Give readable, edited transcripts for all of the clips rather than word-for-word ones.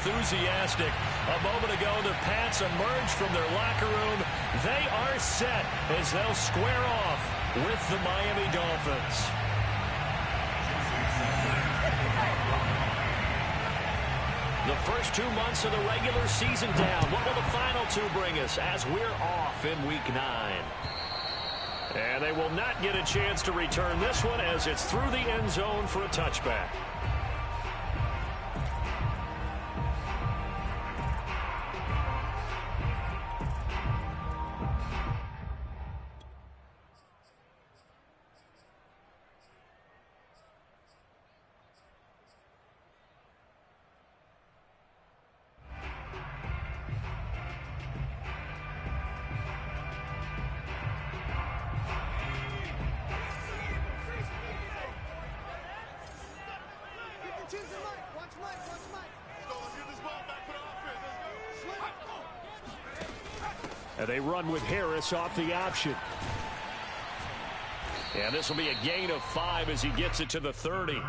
enthusiastic. A moment ago, the Pats emerged from their locker room. They are set as they'll square off with the Miami Dolphins. The first 2 months of the regular season down. What will the final two bring us as we're off in Week 9? And they will not get a chance to return this one as it's through the end zone for a touchback. And they run with Harris off the option. And this will be a gain of 5 as he gets it to the 30.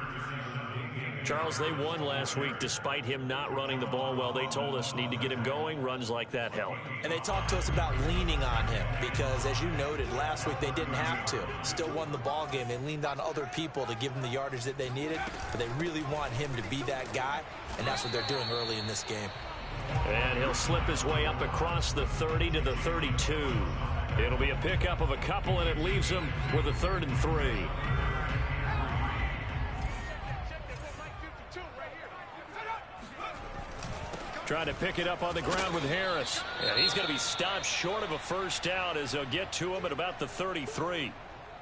Charles, they won last week despite him not running the ball well. They told us need to get him going. Runs like that help. And they talked to us about leaning on him because, as you noted, last week they didn't have to. Still won the ball game. They leaned on other people to give them the yardage that they needed. But they really want him to be that guy, and that's what they're doing early in this game. And he'll slip his way up across the 30 to the 32. It'll be a pickup of a couple, and it leaves him with a 3rd and 3. Trying to pick it up on the ground with Harris. And he's going to be stopped short of a first down as they'll get to him at about the 33.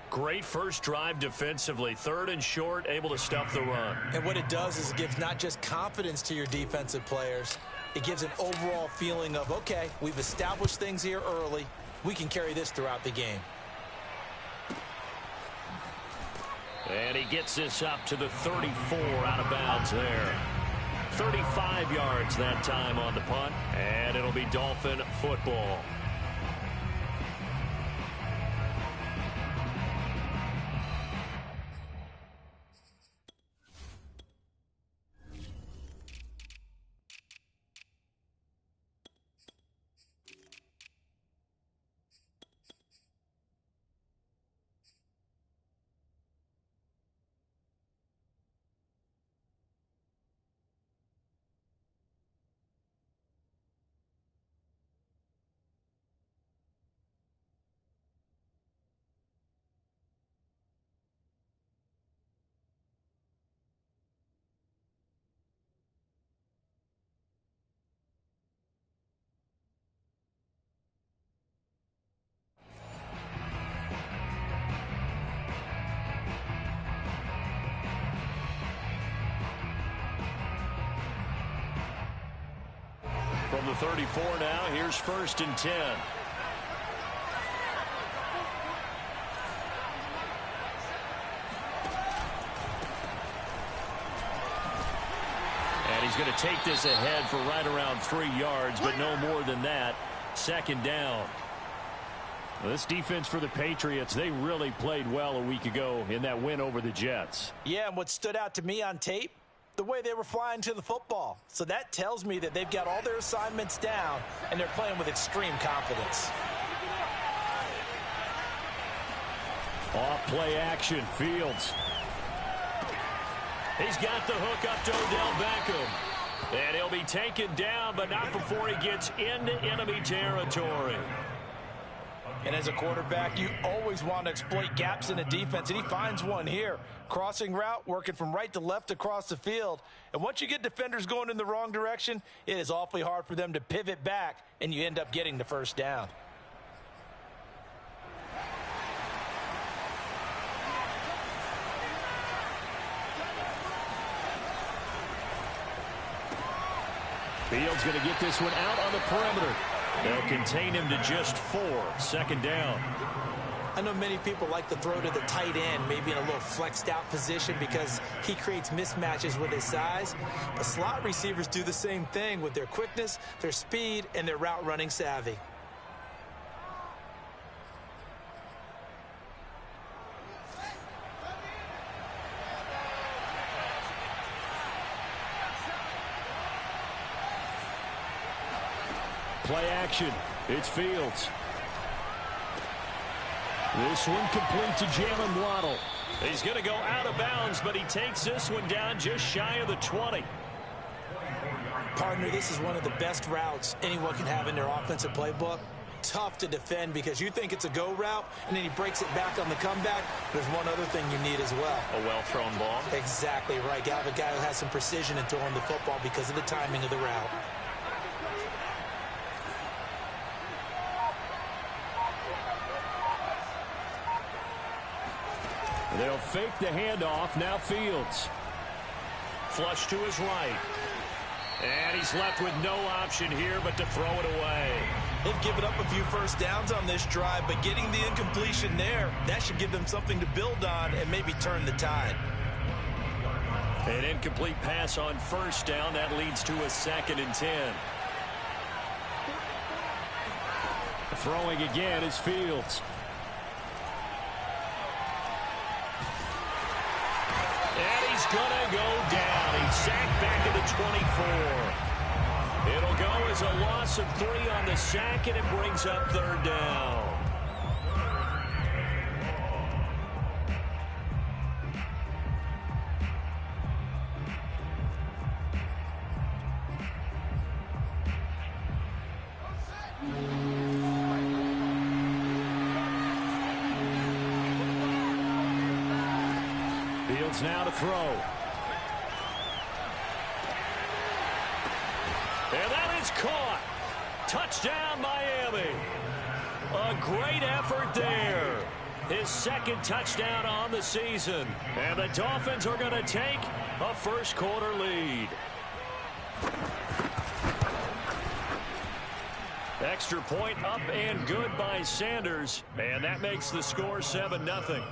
Great first drive defensively. 3rd and short, able to stuff the run. And what it does is it gives not just confidence to your defensive players, it gives an overall feeling of, okay, we've established things here early. We can carry this throughout the game. And he gets this up to the 34, out of bounds there. 35 yards that time on the punt, and it'll be Dolphin football. From the 34 now, here's 1st and 10. And he's going to take this ahead for right around 3 yards, but no more than that. 2nd down. Well, this defense for the Patriots, they really played well a week ago in that win over the Jets. Yeah, and what stood out to me on tape, the way they were flying to the football. So that tells me that they've got all their assignments down, and they're playing with extreme confidence. Off play action, Fields. He's got the hook up to Odell Beckham. And he'll be taken down, but not before he gets into enemy territory. And as a quarterback, you always want to exploit gaps in the defense, and he finds one here. Crossing route, working from right to left across the field. And once you get defenders going in the wrong direction, it is awfully hard for them to pivot back, and you end up getting the first down. Fields going to get this one out on the perimeter. They'll contain him to just 4. 2nd down. I know many people like to throw to the tight end, maybe in a little flexed out position because he creates mismatches with his size. But slot receivers do the same thing with their quickness, their speed, and their route running savvy. Play action. It's Fields. This one complete to Jalen Waddle. He's going to go out of bounds, but he takes this one down just shy of the 20. Partner, this is one of the best routes anyone can have in their offensive playbook. Tough to defend because you think it's a go route, and then he breaks it back on the comeback. There's one other thing you need as well. A well-thrown ball. Exactly right. You have a guy who has some precision in throwing the football because of the timing of the route. They'll fake the handoff. Now Fields. Flush to his right. And he's left with no option here but to throw it away. They've given up a few first downs on this drive, but getting the incompletion there, that should give them something to build on and maybe turn the tide. An incomplete pass on first down. That leads to a 2nd and 10. Throwing again is Fields. And he's going to go down. He's sacked back at the 24. It'll go as a loss of 3 on the sack, and it brings up 3rd down. Fields now to throw. And that is caught. Touchdown, Miami. A great effort there. His 2nd touchdown on the season. And the Dolphins are going to take a first-quarter lead. Extra point up and good by Sanders. And that makes the score 7-0.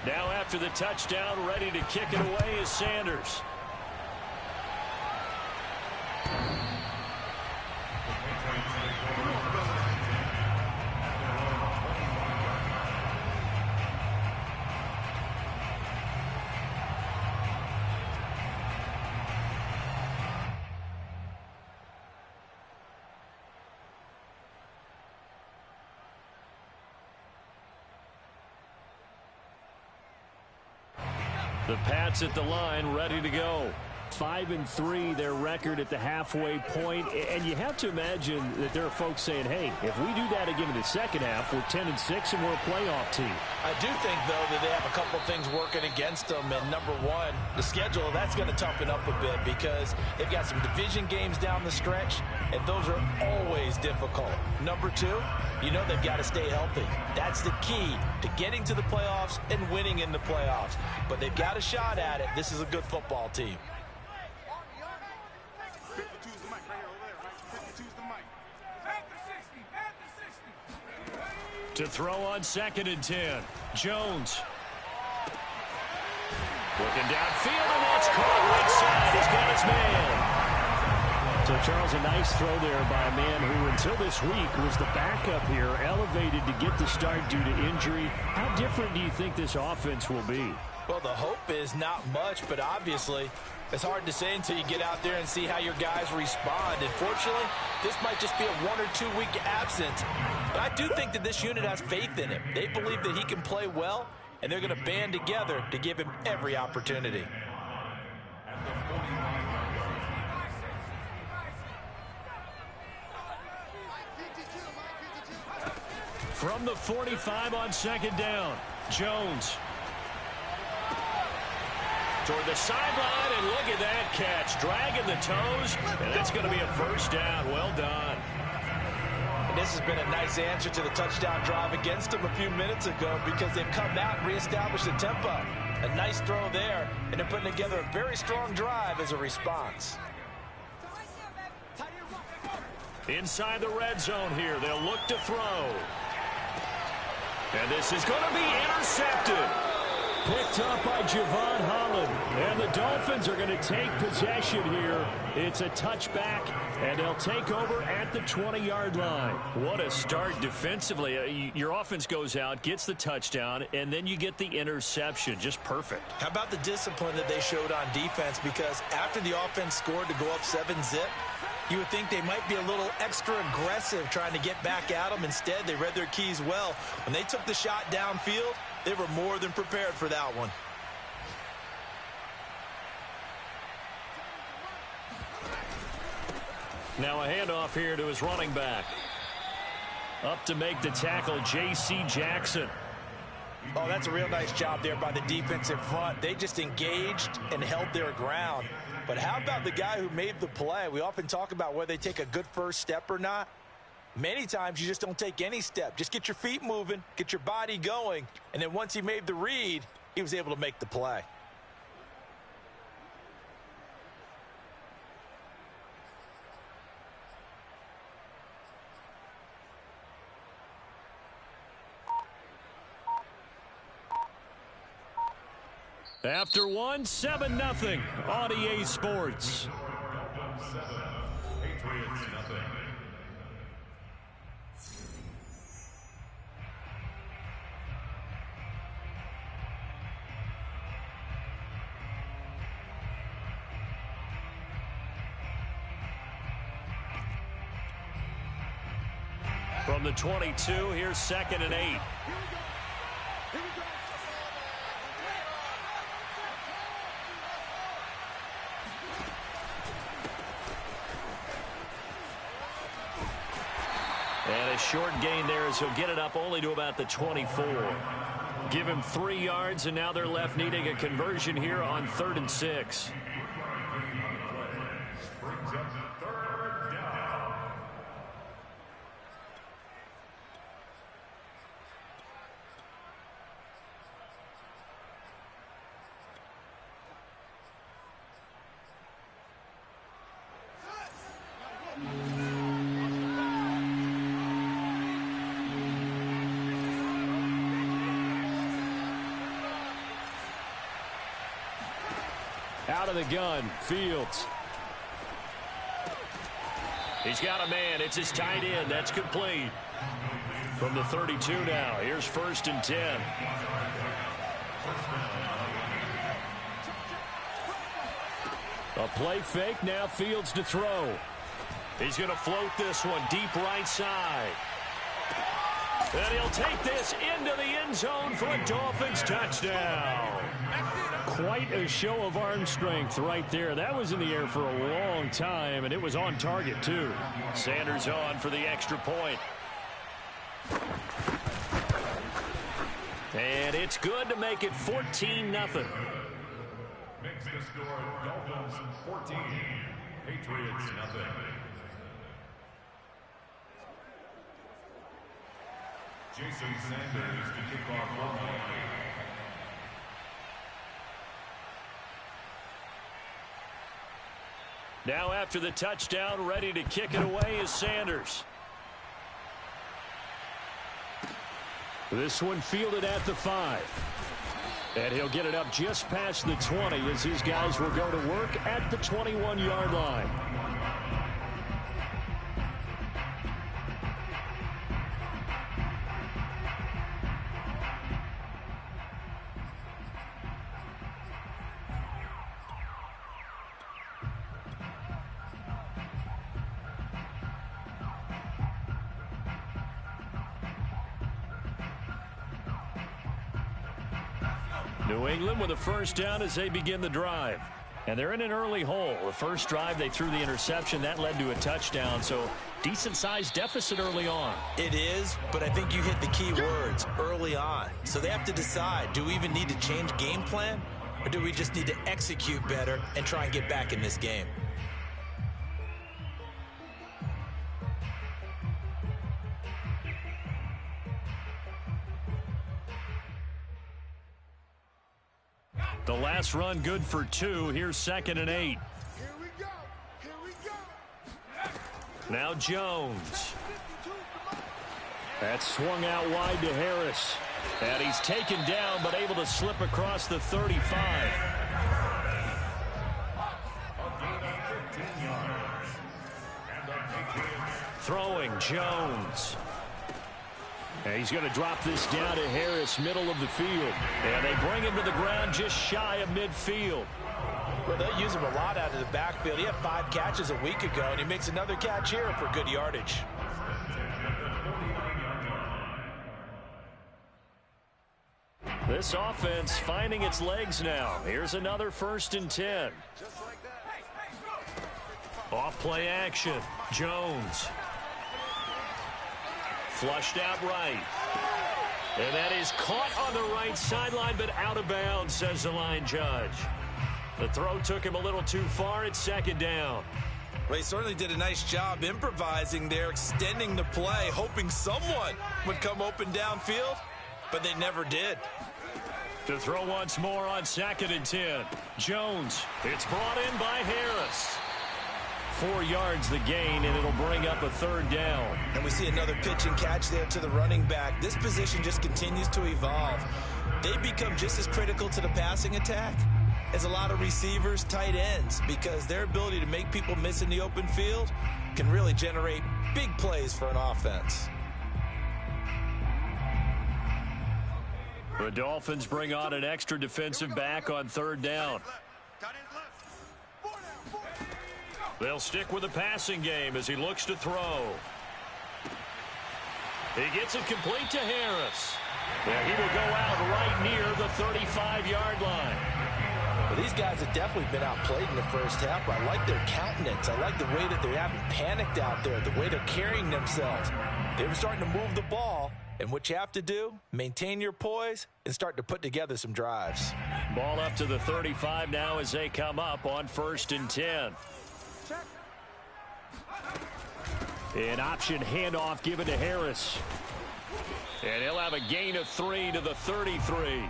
Now after the touchdown, ready to kick it away is Sanders. The Pats at the line, ready to go. 5-3, their record at the halfway point. And you have to imagine that there are folks saying, hey, if we do that again in the second half, we're 10-6 and we're a playoff team. I do think, though, that they have a couple things working against them. And number one, the schedule, that's going to toughen up a bit because they've got some division games down the stretch, and those are always difficult. Number two, you know they've got to stay healthy. That's the key to getting to the playoffs and winning in the playoffs. But they've got a shot at it. This is a good football team. To throw on 2nd and 10. Jones. Looking downfield, and that's caught right side. He's got his man. So, Charles, a nice throw there by a man who, until this week, was the backup here, elevated to get the start due to injury. How different do you think this offense will be? Well, the hope is not much, but obviously it's hard to say until you get out there and see how your guys respond. And fortunately, this might just be a 1 or 2 week absence. But I do think that this unit has faith in him. They believe that he can play well, and they're going to band together to give him every opportunity. From the 45 on 2nd down, Jones. Toward the sideline, and look at that catch. Dragging the toes, and that's going to be a first down. Well done. And this has been a nice answer to the touchdown drive against them a few minutes ago because they've come out and reestablished the tempo. A nice throw there, and they're putting together a very strong drive as a response. Inside the red zone here, they'll look to throw. And this is going to be intercepted. Picked up by Javon Holland. And the Dolphins are going to take possession here. It's a touchback, and they'll take over at the 20-yard line. What a start defensively. Your offense goes out, gets the touchdown, and then you get the interception. Just perfect. How about the discipline that they showed on defense? Because after the offense scored to go up 7-zip, you would think they might be a little extra aggressive trying to get back at them. Instead, they read their keys well. When they took the shot downfield, they were more than prepared for that one. Now a handoff here to his running back. Up to make the tackle, J.C. Jackson. Oh, that's a real nice job there by the defensive front. They just engaged and held their ground. But how about the guy who made the play? We often talk about whether they take a good first step or not. Many times you just don't take any step. Just get your feet moving, get your body going, and then once he made the read, he was able to make the play. After one, 7-0 on EA Sports. From the 22, here's 2nd and 8. And a short gain there as he'll get it up only to about the 24. Give him 3 yards, and now they're left needing a conversion here on 3rd and 6. Out of the gun, Fields. He's got a man. It's his tight end. That's complete. From the 32 now. Here's 1st and 10. A play fake. Now Fields to throw. He's going to float this one deep right side. And he'll take this into the end zone for a Dolphins touchdown. Quite a show of arm strength right there. That was in the air for a long time, and it was on target, too. Sanders on for the extra point. And it's good to make it 14-0. Makes the score Dolphins 14, Patriots nothing. Jason Sanders to kick off one point. Now after the touchdown, ready to kick it away is Sanders. This one fielded at the 5. And he'll get it up just past the 20 as his guys will go to work at the 21-yard line. New England with a first down as they begin the drive. And they're in an early hole. The first drive, they threw the interception. That led to a touchdown. So decent-sized deficit early on. It is, but I think you hit the key words, early on. So they have to decide, do we even need to change game plan? Or do we just need to execute better and try and get back in this game? The last run good for 2. Here's 2nd and 8. Here we go. Here we go. Now Jones. That swung out wide to Harris. And he's taken down, but able to slip across the 35. Throwing Jones. And he's going to drop this down to Harris, middle of the field. And they bring him to the ground just shy of midfield. Well, they use him a lot out of the backfield. He had 5 catches a week ago, and he makes another catch here for good yardage. This offense finding its legs now. Here's another 1st and 10. Off play action. Jones. Flushed out right. And that is caught on the right sideline, but out of bounds, says the line judge. The throw took him a little too far. It's 2nd down. Well, he certainly did a nice job improvising there, extending the play, hoping someone would come open downfield, but they never did. To throw once more on 2nd and 10. Jones. It's brought in by Harris. 4 yards the gain, and it'll bring up a 3rd down. And we see another pitch and catch there to the running back. This position just continues to evolve. They become just as critical to the passing attack as a lot of receivers, tight ends, because their ability to make people miss in the open field can really generate big plays for an offense. The Dolphins bring on an extra defensive back on 3rd down. They'll stick with the passing game as he looks to throw. He gets it complete to Harris. Yeah, he will go out right near the 35-yard line. Well, these guys have definitely been outplayed in the first half, but I like their countenance. I like the way that they haven't panicked out there, the way they're carrying themselves. They were starting to move the ball, and what you have to do, maintain your poise and start to put together some drives. Ball up to the 35 now as they come up on 1st and 10. An option handoff given to Harris. And he'll have a gain of 3 to the 33.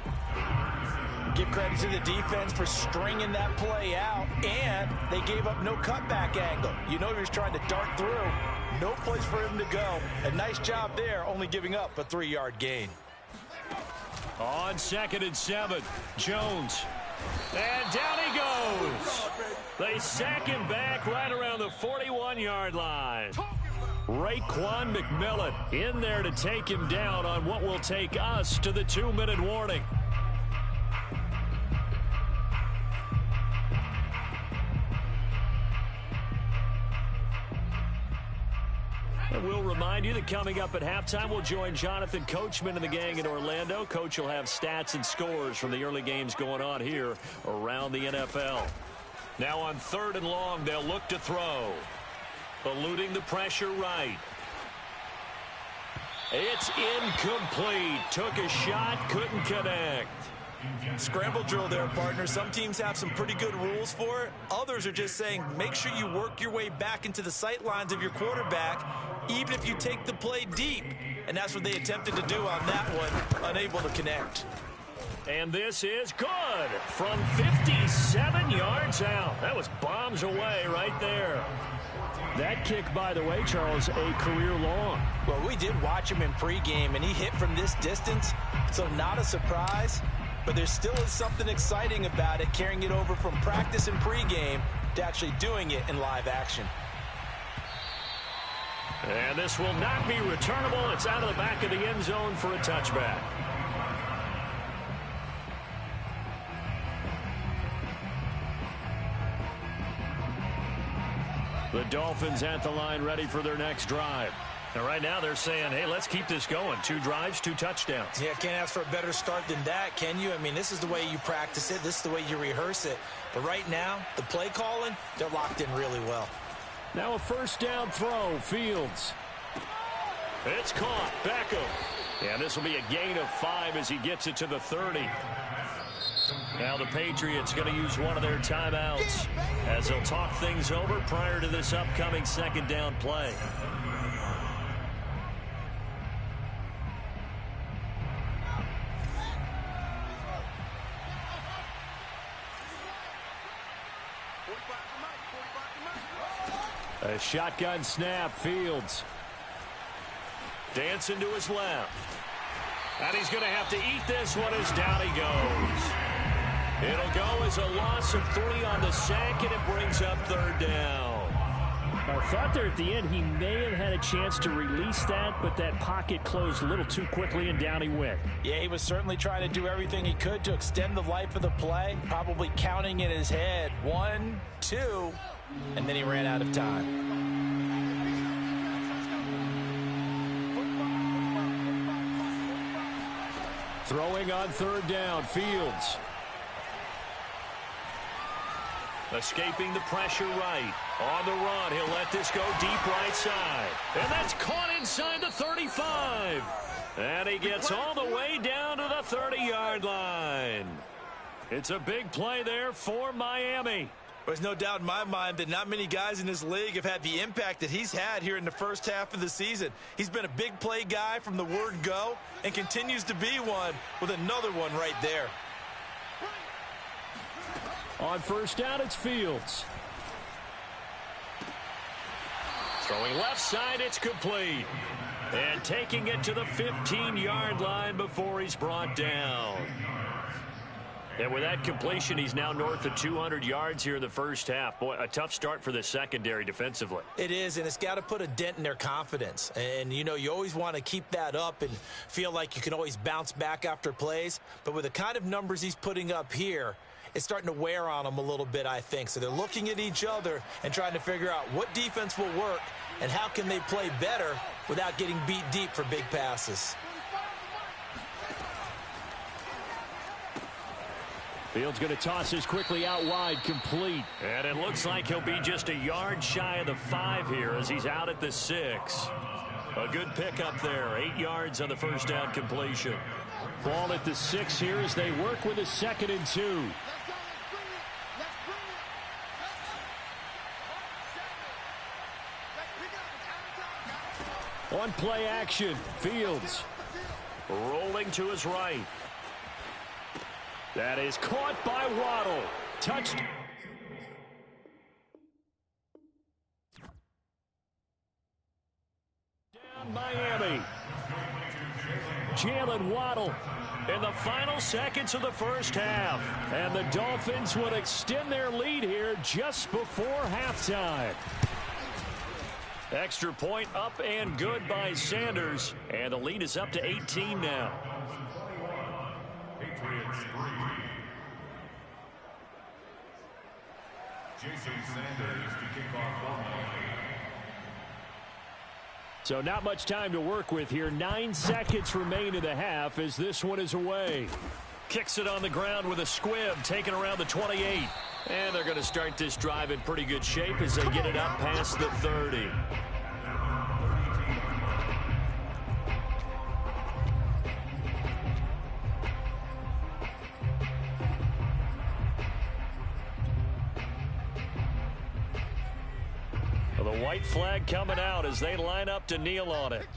Give credit to the defense for stringing that play out, and they gave up no cutback angle. You know he was trying to dart through. No place for him to go. A nice job there, only giving up a 3-yard gain. On 2nd and 7, Jones. And down he goes. They sack him back right around the 41-yard line. Raekwon McMillan in there to take him down on what will take us to the 2-minute warning. And we'll remind you that coming up at halftime, we'll join Jonathan Coachman and the gang in Orlando. Coach will have stats and scores from the early games going on here around the NFL. Now on 3rd and long, they'll look to throw. Eluding the pressure right. It's incomplete. Took a shot, couldn't connect. Scramble drill there, partner. Some teams have some pretty good rules for it. Others are just saying make sure you work your way back into the sight lines of your quarterback, even if you take the play deep. And that's what they attempted to do on that one, unable to connect. And this is good from 57 yards out. That was bombs away right there. That kick, by the way, Charles, a career long. Well, we did watch him in pregame, and he hit from this distance, so not a surprise. But there still is something exciting about it, carrying it over from practice and pregame to actually doing it in live action. And this will not be returnable. It's out of the back of the end zone for a touchback. The Dolphins at the line ready for their next drive. And right now they're saying, hey, let's keep this going. 2 drives, 2 touchdowns. Yeah, can't ask for a better start than that, can you? I mean, this is the way you practice it. This is the way you rehearse it. But right now, the play calling, they're locked in really well. Now a 1st down throw, Fields. It's caught, Beckham. And this will be a gain of 5 as he gets it to the 30. Now the Patriots going to use one of their timeouts as they'll talk things over prior to this upcoming 2nd down play. A shotgun snap, Fields. Dancing to his left. And he's going to have to eat this one as down he goes. It'll go as a loss of 3 on the sack, and it brings up 3rd down. I thought there at the end he may have had a chance to release that, but that pocket closed a little too quickly, and down he went. Yeah, he was certainly trying to do everything he could to extend the life of the play, probably counting in his head 1, 2, and then he ran out of time. Throwing on 3rd down, Fields. Escaping the pressure right. On the run, he'll let this go deep right side. And that's caught inside the 35. And he gets all the way down to the 30-yard line. It's a big play there for Miami. There's no doubt in my mind that not many guys in this league have had the impact that he's had here in the first half of the season. He's been a big play guy from the word go and continues to be one with another one right there. On 1st down, it's Fields. Throwing left side, it's complete. And taking it to the 15-yard line before he's brought down. And with that completion, he's now north of 200 yards here in the first half. Boy, a tough start for the secondary defensively. It is, and it's got to put a dent in their confidence. And, you know, you always want to keep that up and feel like you can always bounce back after plays. But with the kind of numbers he's putting up here, it's starting to wear on them a little bit, I think. So they're looking at each other and trying to figure out what defense will work and how can they play better without getting beat deep for big passes. Fields going to toss this quickly out wide, complete. And it looks like he'll be just a yard shy of the 5 here as he's out at the 6. A good pickup there, 8 yards on the first down completion. Ball at the 6 here as they work with a 2nd and 2. On play action, Fields. Rolling to his right. That is caught by Waddle. Touched. Down Miami. Jalen Waddle in the final seconds of the first half. And the Dolphins would extend their lead here just before halftime. Extra point up and good by Sanders. And the lead is up to 18 now. Patriots 3. Jason Sanders to kick off for Miami. So not much time to work with here. 9 seconds remain in the half as this one is away. Kicks it on the ground with a squib, taken around the 28. And they're going to start this drive in pretty good shape as they get it up past the 30. Well, the white flag coming out as they line up to kneel on it.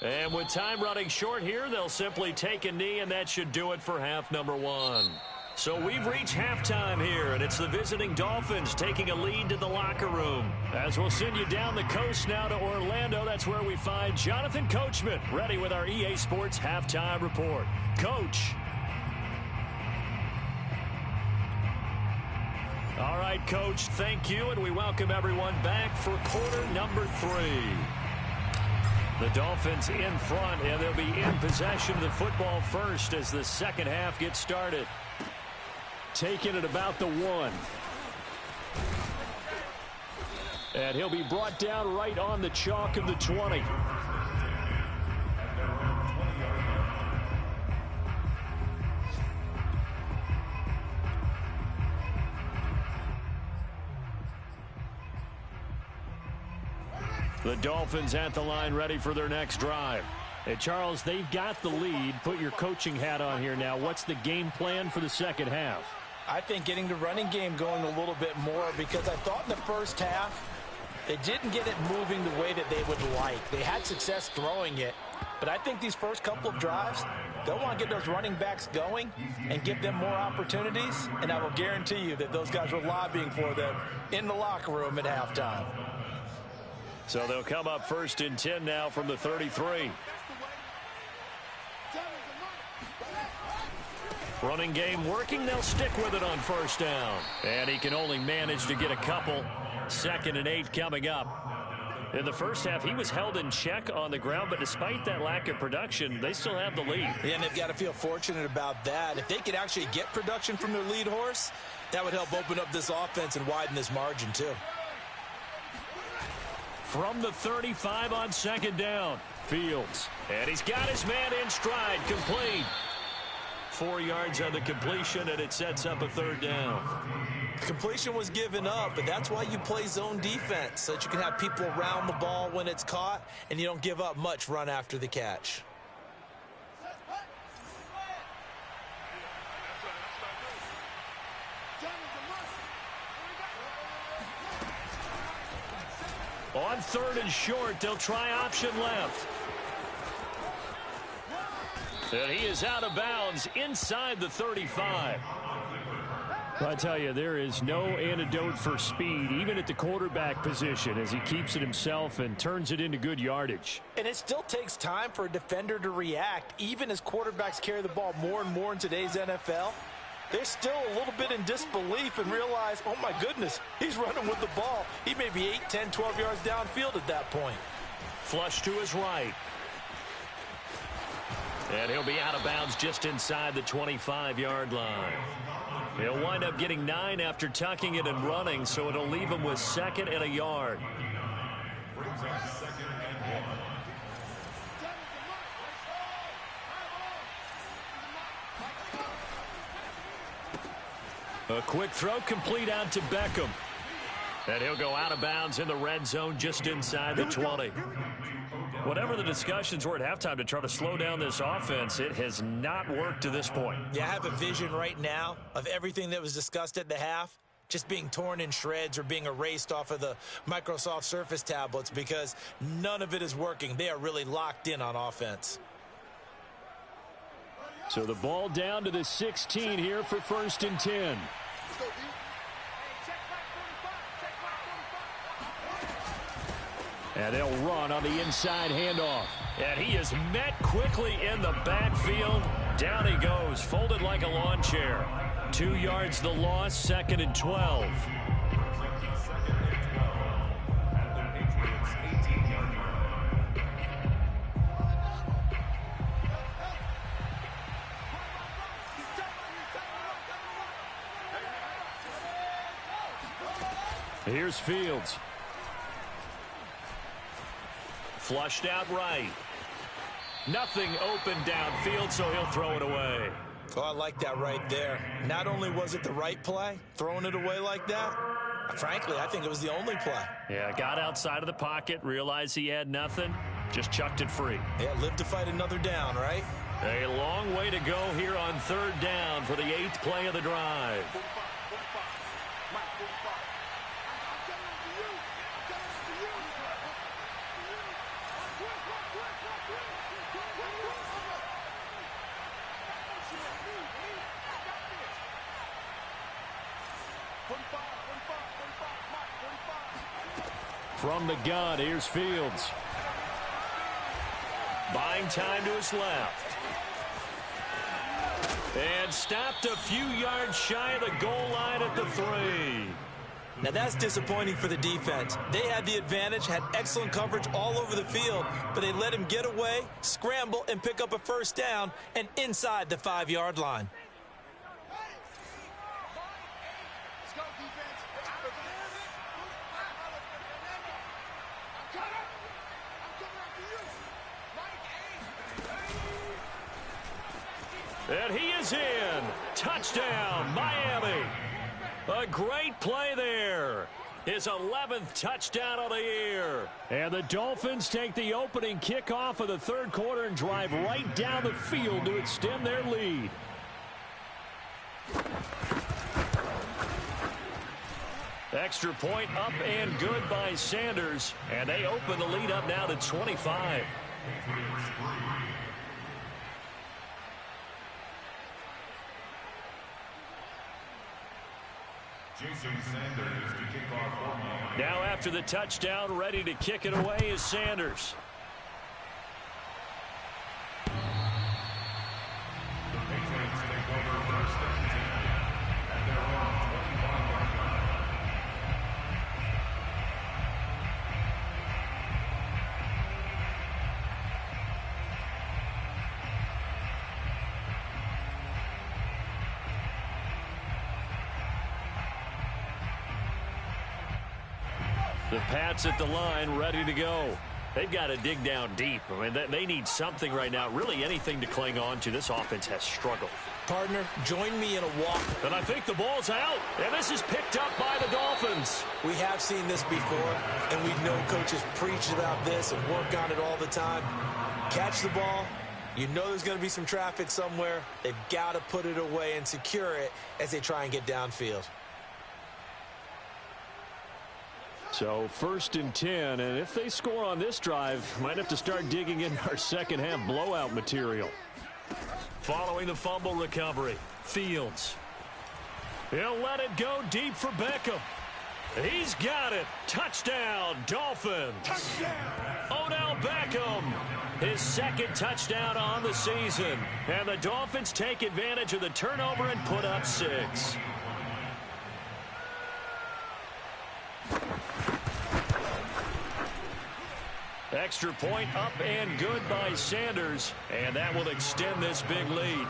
And with time running short here, they'll simply take a knee, and that should do it for half number 1. So we've reached halftime here, and it's the visiting Dolphins taking a lead to the locker room. As we'll send you down the coast now to Orlando, that's where we find Jonathan Coachman, ready with our EA Sports Halftime Report. Coach. All right, Coach, thank you, and we welcome everyone back for quarter number 3. The Dolphins in front, and they'll be in possession of the football first as the second half gets started. Taking it about the 1. And he'll be brought down right on the chalk of the 20. The Dolphins at the line ready for their next drive. Hey, Charles, they've got the lead. Put your coaching hat on here now. What's the game plan for the second half? I think getting the running game going a little bit more, because I thought in the first half they didn't get it moving the way that they would like. They had success throwing it, but I think these first couple of drives, they'll want to get those running backs going and give them more opportunities, and I will guarantee you that those guys were lobbying for them in the locker room at halftime. So they'll come up 1st and 10 now from the 33. Running game working. They'll stick with it on 1st down. And he can only manage to get a couple. 2nd and 8 coming up. In the first half, he was held in check on the ground, but despite that lack of production, they still have the lead. Yeah, and they've got to feel fortunate about that. If they could actually get production from their lead horse, that would help open up this offense and widen this margin too. From the 35 on 2nd down, Fields. And he's got his man in stride, complete. 4 yards on the completion, and it sets up a 3rd down. Completion was given up, but that's why you play zone defense, so that you can have people around the ball when it's caught, and you don't give up much run after the catch. On 3rd and short, they'll try option left. And he is out of bounds inside the 35. I tell you, there is no antidote for speed, even at the quarterback position, as he keeps it himself and turns it into good yardage. And it still takes time for a defender to react, even as quarterbacks carry the ball more and more in today's NFL. They're still a little bit in disbelief and realize, oh my goodness, he's running with the ball. He may be 8, 10, 12 yards downfield at that point. Flush to his right. And he'll be out of bounds just inside the 25-yard line. He'll wind up getting 9 after tucking it and running, so it'll leave him with 2nd and a yard. A quick throw complete out to Beckham. And he'll go out of bounds in the red zone just inside the 20. Whatever the discussions were at halftime to try to slow down this offense, it has not worked to this point. Yeah, I have a vision right now of everything that was discussed at the half just being torn in shreds or being erased off of the Microsoft Surface tablets because none of it is working. They are really locked in on offense. So the ball down to the 16 here for 1st and 10. And they'll run on the inside handoff. And he is met quickly in the backfield. Down he goes, folded like a lawn chair. 2 yards the loss, 2nd and 12. Here's Fields. Flushed out right. Nothing open downfield, so he'll throw it away. Oh, I like that right there. Not only was it the right play, throwing it away like that, frankly, I think it was the only play. Yeah, got outside of the pocket, realized he had nothing, just chucked it free. Yeah, live to fight another down, right? A long way to go here on 3rd down for the 8th play of the drive. From the gun, here's Fields. Buying time to his left. And stopped a few yards shy of the goal line at the 3. Now that's disappointing for the defense. They had the advantage, had excellent coverage all over the field, but they let him get away, scramble, and pick up a 1st down and inside the 5-yard line. And he is in. Touchdown, Miami. A great play there. His 11th touchdown of the year. And the Dolphins take the opening kickoff of the 3rd quarter and drive right down the field to extend their lead. Extra point up and good by Sanders. And they open the lead up now to 25. Jason Sanders to kick off for Miami. Now after the touchdown, ready to kick it away is Sanders. The Patriots take over first and 10 at their own 25-yard line. The Pats at the line, ready to go. They've got to dig down deep. I mean, they need something right now, really anything to cling on to. This offense has struggled. Partner, join me in a walk. And I think the ball's out. And this is picked up by the Dolphins. We have seen this before, and we know coaches preach about this and work on it all the time. Catch the ball. You know there's going to be some traffic somewhere. They've got to put it away and secure it as they try and get downfield. So 1st and 10, and if they score on this drive, might have to start digging in our second half blowout material. Following the fumble recovery, Fields. He'll let it go deep for Beckham. He's got it. Touchdown, Dolphins. Touchdown. Odell Beckham, his second touchdown on the season. And the Dolphins take advantage of the turnover and put up 6. Extra point up and good by Sanders, and that will extend this big lead.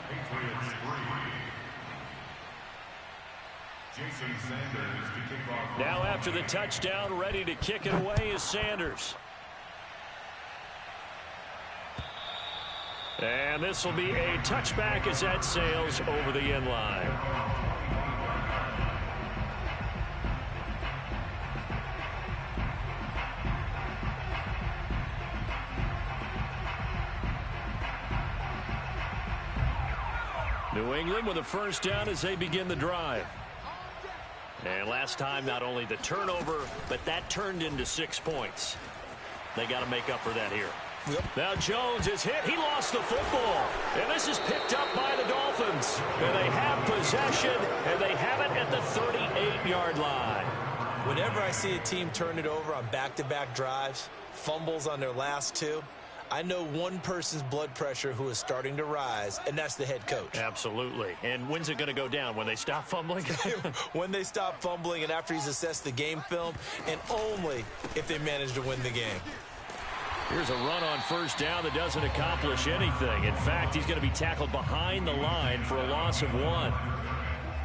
Patriots 3. Jason Sanders to kick off. Now after the touchdown, ready to kick it away is Sanders. And this will be a touchback as that sails over the end line. New England with a first down as they begin the drive. And last time, not only the turnover, but that turned into 6 points. They got to make up for that here. Yep. Now Jones is hit. He lost the football. And this is picked up by the Dolphins. And they have possession, and they have it at the 38-yard line. Whenever I see a team turn it over on back-to-back drives, fumbles on their last 2, I know one person's blood pressure who is starting to rise, and that's the head coach. Absolutely. And when's it going to go down? When they stop fumbling? When they stop fumbling and after he's assessed the game film, and only if they manage to win the game. Here's a run on first down that doesn't accomplish anything. In fact, he's going to be tackled behind the line for a loss of 1.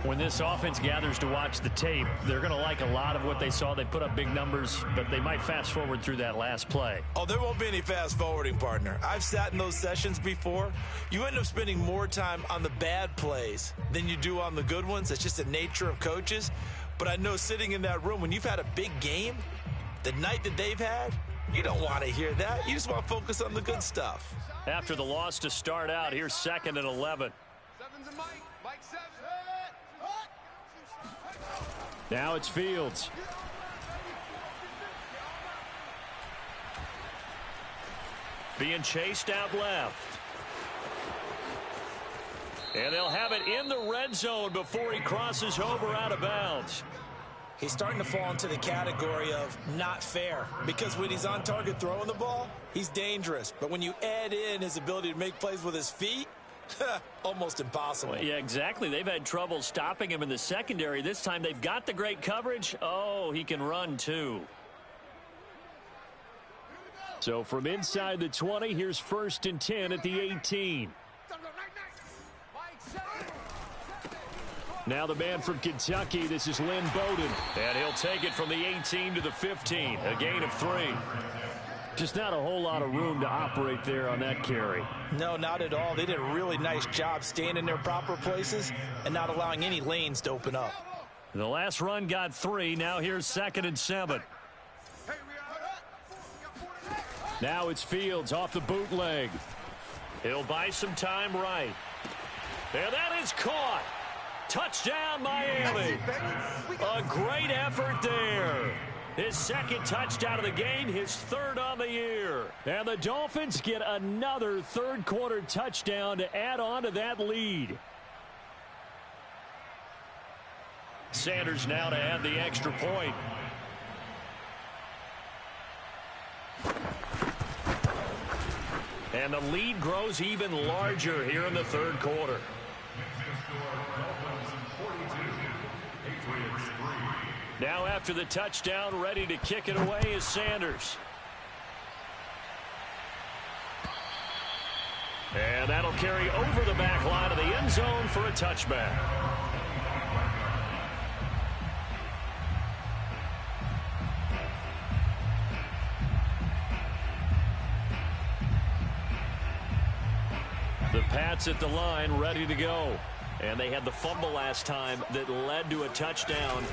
When this offense gathers to watch the tape, they're going to like a lot of what they saw. They put up big numbers, but they might fast forward through that last play. Oh, there won't be any fast forwarding, partner. I've sat in those sessions before. You end up spending more time on the bad plays than you do on the good ones. That's just the nature of coaches. But I know sitting in that room, when you've had a big game, the night that they've had, you don't want to hear that. You just want to focus on the good stuff. After the loss to start out, here's 2nd and 11. Mike 7. Now it's Fields. Being chased out left. And they'll have it in the red zone before he crosses over out of bounds. He's starting to fall into the category of not fair, because when he's on target throwing the ball, he's dangerous. But when you add in his ability to make plays with his feet, almost impossible. Well, yeah, exactly. They've had trouble stopping him in the secondary. This time they've got the great coverage. Oh, he can run too. So from inside the 20, here's 1st and 10 at the 18. Now the man from Kentucky, this is Lynn Bowden. And he'll take it from the 18 to the 15, a gain of 3. Just not a whole lot of room to operate there on that carry. No, not at all. They did a really nice job staying in their proper places and not allowing any lanes to open up. The last run got 3. Now here's 2nd and 7. Now it's Fields off the bootleg. He'll buy some time right. And that is caught. Touchdown, Miami. A great effort there. His 2nd touchdown of the game, his 3rd on the year. And the Dolphins get another 3rd quarter touchdown to add on to that lead. Sanders now to add the extra point. And the lead grows even larger here in the third quarter. Now after the touchdown, ready to kick it away is Sanders. And that'll carry over the back line of the end zone for a touchback. The Pats at the line, ready to go. And they had the fumble last time that led to a touchdown.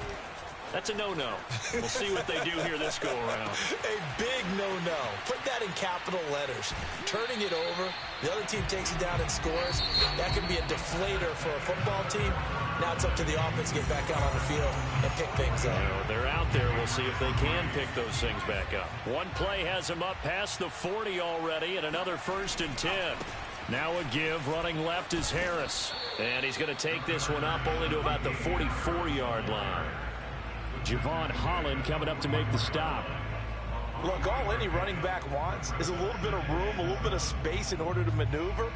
That's a no-no. We'll see what they do here this go-around. A big no-no. Put that in capital letters. Turning it over, the other team takes it down and scores. That can be a deflator for a football team. Now it's up to the offense to get back out on the field and pick things up. They're out there. We'll see if they can pick those things back up. One play has them up past the 40 already, and another 1st and 10. Now a give. Running left is Harris. And he's going to take this one up only to about the 44-yard line. Javon Holland coming up to make the stop. Look, all any running back wants is a little bit of room, a little bit of space in order to maneuver.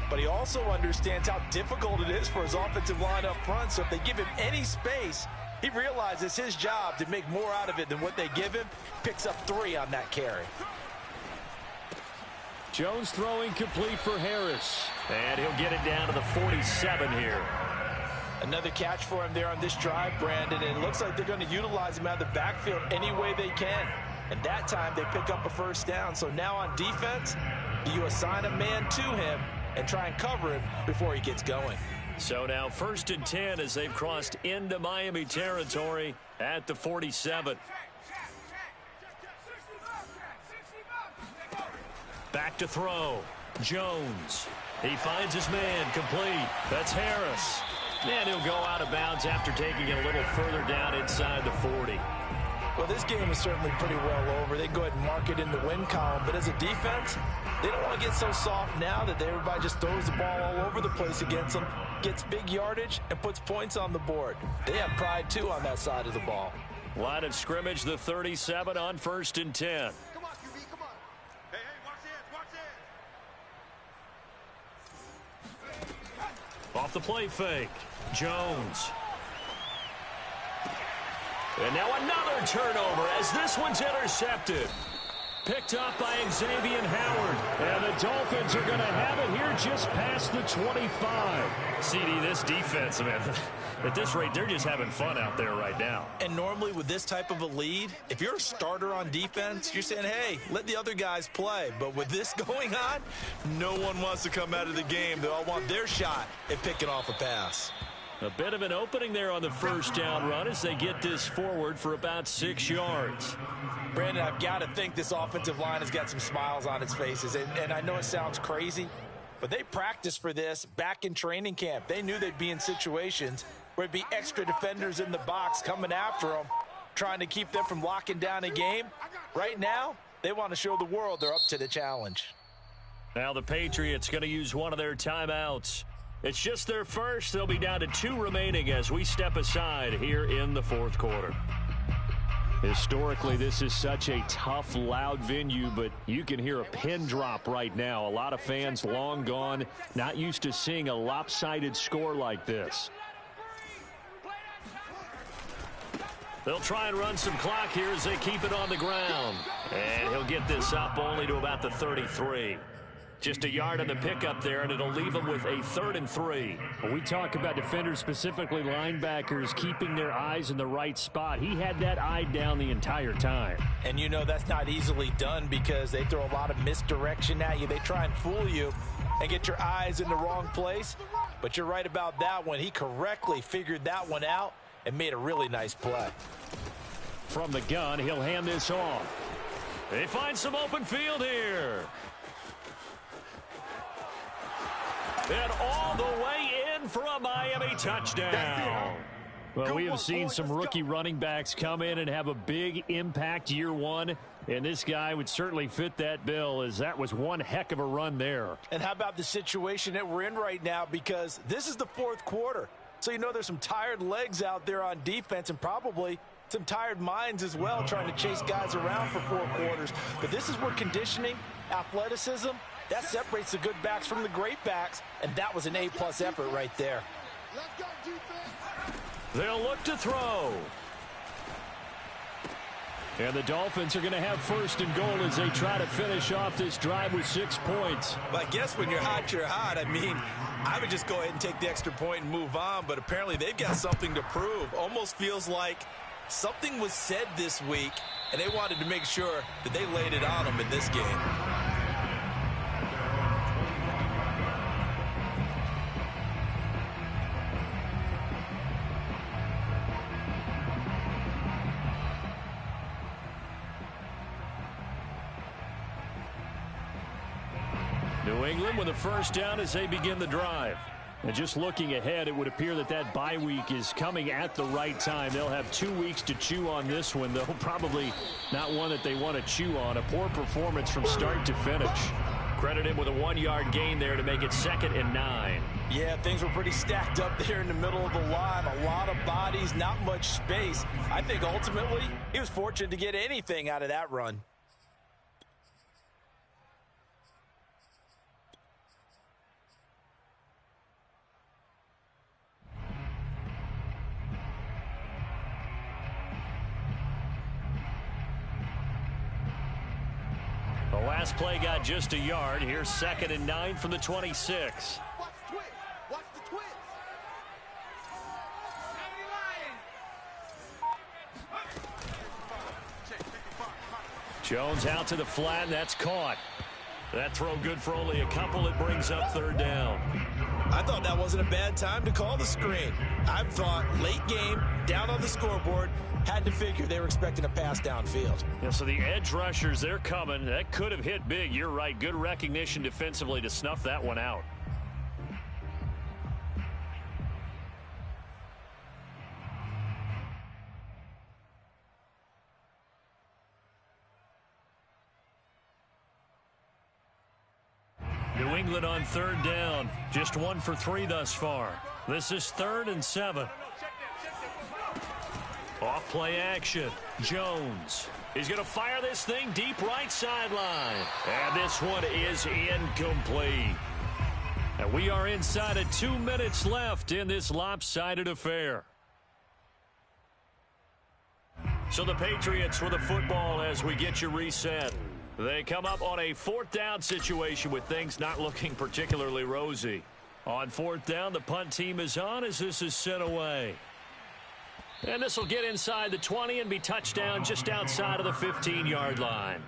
But he also understands how difficult it is for his offensive line up front. So if they give him any space, he realizes it's his job to make more out of it than what they give him. Picks up 3 on that carry. Jones throwing complete for Harris. And he'll get it down to the 47 here. Another catch for him there on this drive, Brandon. And it looks like they're going to utilize him out of the backfield any way they can. And that time they pick up a 1st down. So now on defense, you assign a man to him and try and cover him before he gets going. So now 1st and 10 as they've crossed into Miami territory at the 47. Back to throw. Jones. He finds his man complete. That's Harris. And he'll go out of bounds after taking it a little further down inside the 40. Well, this game is certainly pretty well over. They go ahead and mark it in the win column. But as a defense, they don't want to get so soft now that everybody just throws the ball all over the place against them, gets big yardage, and puts points on the board. They have pride, too, on that side of the ball. Line of scrimmage, the 37 on 1st and 10. Come on, QB, come on. Hey, watch this, Off the play fake. Jones. And now another turnover as this one's intercepted. Picked up by Xavier Howard. And the Dolphins are going to have it here just past the 25. CD, this defense, man, at this rate, they're just having fun out there right now. And normally with this type of a lead, if you're a starter on defense, you're saying, hey, let the other guys play. But with this going on, no one wants to come out of the game. They all want their shot at picking off a pass. A bit of an opening there on the 1st down run as they get this forward for about 6 yards. Brandon, I've got to think this offensive line has got some smiles on its faces. And I know it sounds crazy, but they practiced for this back in training camp. They knew they'd be in situations where it'd be extra defenders in the box coming after them, trying to keep them from locking down a game. Right now, they want to show the world they're up to the challenge. Now the Patriots going to use one of their timeouts. It's just their first. They'll be down to 2 remaining as we step aside here in the 4th quarter. Historically, this is such a tough, loud venue, but you can hear a pin drop right now. A lot of fans long gone, not used to seeing a lopsided score like this. They'll try and run some clock here as they keep it on the ground. And he'll get this up only to about the 33. Just a yard on the pickup there, and it'll leave them with a 3rd and 3. When we talk about defenders, specifically linebackers, keeping their eyes in the right spot, he had that eye down the entire time. And you know that's not easily done because they throw a lot of misdirection at you. They try and fool you and get your eyes in the wrong place. But you're right about that one. He correctly figured that one out and made a really nice play. From the gun, he'll hand this off. They find some open field here. And all the way in for a Miami touchdown. Well, we have seen some rookie running backs come in and have a big impact year one. And this guy would certainly fit that bill, as that was one heck of a run there. And how about the situation that we're in right now? Because this is the 4th quarter. So you know there's some tired legs out there on defense and probably some tired minds as well trying to chase guys around for 4 quarters. But this is where conditioning, athleticism, that separates the good backs from the great backs, and that was an A-plus effort right there. Let's go, defense. They'll look to throw. And the Dolphins are going to have first and goal as they try to finish off this drive with 6 points. But I guess when you're hot, you're hot. I mean, I would just go ahead and take the extra point and move on, but apparently they've got something to prove. Almost feels like something was said this week, and they wanted to make sure that they laid it on them in this game. New England with a first down as they begin the drive. And just looking ahead, it would appear that that bye week is coming at the right time. They'll have 2 weeks to chew on this one, though probably not one that they want to chew on. A poor performance from start to finish. Credited with a 1-yard gain there to make it 2nd and 9. Yeah, things were pretty stacked up there in the middle of the line. A lot of bodies, not much space. I think ultimately he was fortunate to get anything out of that run. The last play got just a yard. Here's 2nd and 9 from the 26. Watch the twist. Watch the twist. Jones out to the flat, and that's caught. That throw good for only a couple. It brings up 3rd down. I thought that wasn't a bad time to call the screen. I thought late game, down on the scoreboard, had to figure they were expecting a pass downfield. Yeah, so the edge rushers, they're coming. That could have hit big. You're right. Good recognition defensively to snuff that one out. New England on 3rd down. Just 1 for 3 thus far. This is 3rd and 7. Off play action. Jones. He's going to fire this thing deep right sideline. And this one is incomplete. And we are inside of 2 minutes left in this lopsided affair. So the Patriots with the football as we get you reset. They come up on a 4th down situation with things not looking particularly rosy. On 4th down, the punt team is on as this is sent away. And this will get inside the 20 and be touchdown just outside of the 15-yard line.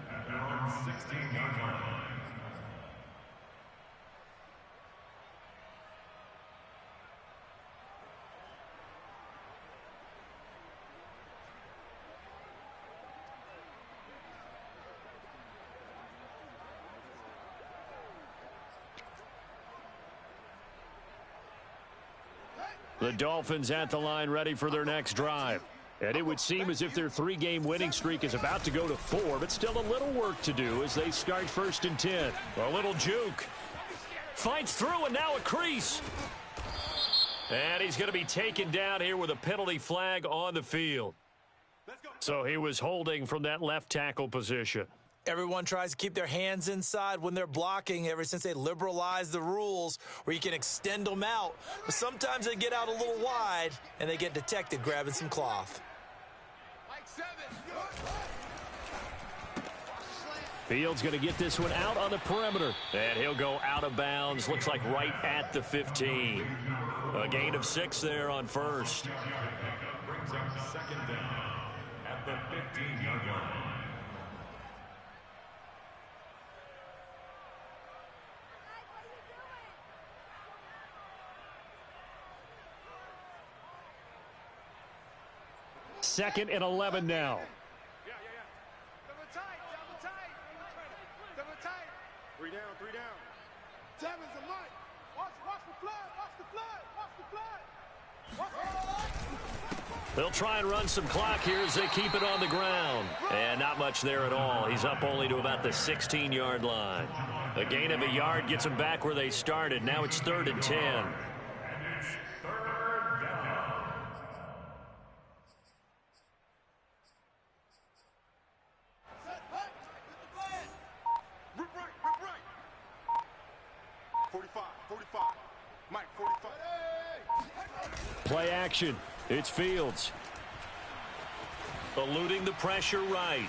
The Dolphins at the line ready for their next drive. And it would seem as if their 3-game winning streak is about to go to 4, but still a little work to do as they start 1st and 10. A little juke. Fights through and now a crease. And he's going to be taken down here with a penalty flag on the field. So he was holding from that left tackle position. Everyone tries to keep their hands inside when they're blocking ever since they liberalized the rules where you can extend them out. But sometimes they get out a little wide and they get detected grabbing some cloth. Fields going to get this one out on the perimeter. And he'll go out of bounds. Looks like right at the 15. A gain of 6 there on 1st. Brings up 2nd down at the 15-yard line. Second and 11 now. Double tight. Double tight. 3 down, 3 down. 7's a mic. Watch the flood. Watch the flood. Watch the flood. Watch the flood. They'll try and run some clock here as they keep it on the ground. And not much there at all. He's up only to about the 16-yard line. A gain of a yard gets them back where they started. Now it's 3rd and 10. And it's 3rd 45. Mike, 45. Play action. It's Fields. Eluding the pressure right.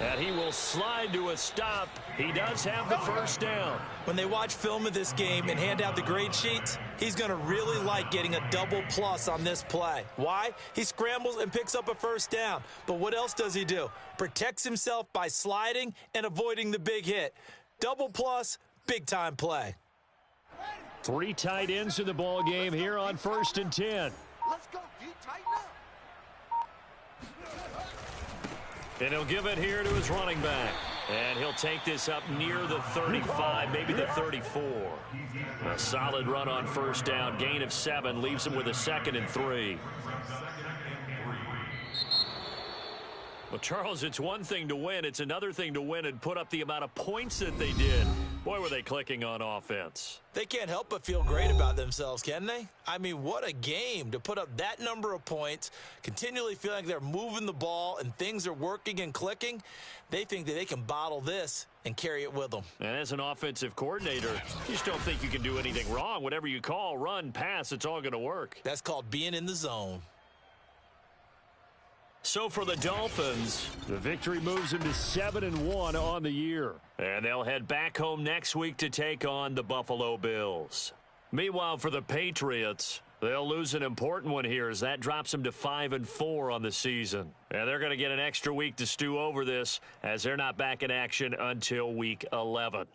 And he will slide to a stop. He does have the first down. When they watch film of this game and hand out the grade sheets, he's going to really like getting a double plus on this play. Why? He scrambles and picks up a first down. But what else does he do? Protects himself by sliding and avoiding the big hit. Double plus, big-time play. 3 tight ends in the ball game here on 1st and 10. Let's go, D. Tighten up. And he'll give it here to his running back. And he'll take this up near the 35, maybe the 34. A solid run on first down. Gain of 7 leaves him with a 2nd and 3. Well, Charles, it's one thing to win. It's another thing to win and put up the amount of points that they did. Boy, were they clicking on offense. They can't help but feel great about themselves, can they? I mean, what a game to put up that number of points, continually feeling like they're moving the ball and things are working and clicking. They think that they can bottle this and carry it with them. And as an offensive coordinator, you just don't think you can do anything wrong. Whatever you call, run, pass, it's all going to work. That's called being in the zone. So for the Dolphins, The victory moves them to 7-1 on the year. and they'll head back home next week to take on the Buffalo Bills. Meanwhile, for the Patriots, they'll lose an important one here as that drops them to 5-4 on the season. And they're going to get an extra week to stew over this as they're not back in action until week 11.